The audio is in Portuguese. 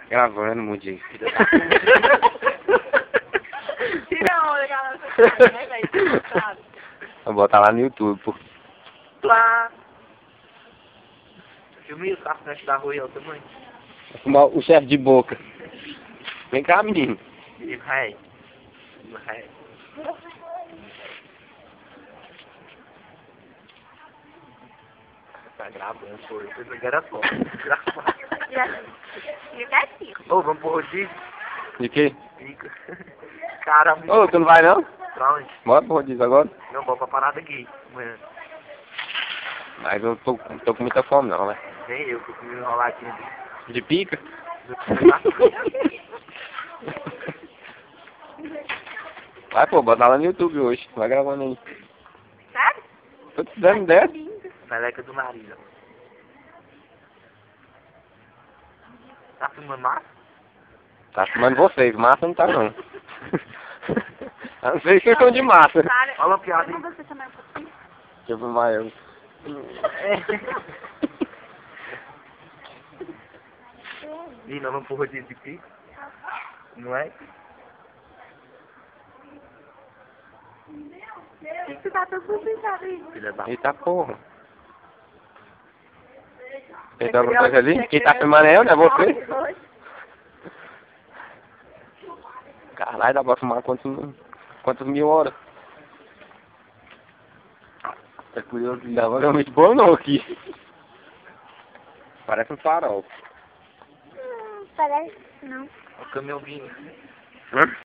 Gravando, mudinho. Tira a onda, galera, né, velho? Sabe? Vou botar lá no YouTube, pô. Lá. Filme o frente da rua e o tamanho. O chefe de boca. Vem cá, menino. E vai. Vai. Tá gravando, pô. Eu pensei que era foto. E tá assim. Ô, vamos pro rodízio? De quê? Fica. Caramba. Ô, tu não vai não? Pra onde? Bora pro rodízio agora? Não, vou pra parada aqui. Amanhã. Mas eu tô com muita fome não, né? Nem eu, que eu comi enrolar aqui. De pica? Vai, pô, bota lá no YouTube hoje. Vai gravando aí. Sabe? Tô te dando ideia. Meleca do nariz, ó. Tá filmando massa? Tá filmando vocês, massa não tá não. A não ser que vocês estão de massa. Olha a piada, hein? Você também um pouquinho. Deixa eu filmar eu. Ih, nós vamos pro rodízio de pico. Não é? Você tá todo complicado aí. Filha da... Eita porra. Quem tá vantagem ali? Quem tá filmando é eu, não é você? Caralho, dá pra filmar quantas mil horas? Tá curioso que dá realmente bom não aqui. Parece um farol. Parece não. O caminhãozinho. Hã?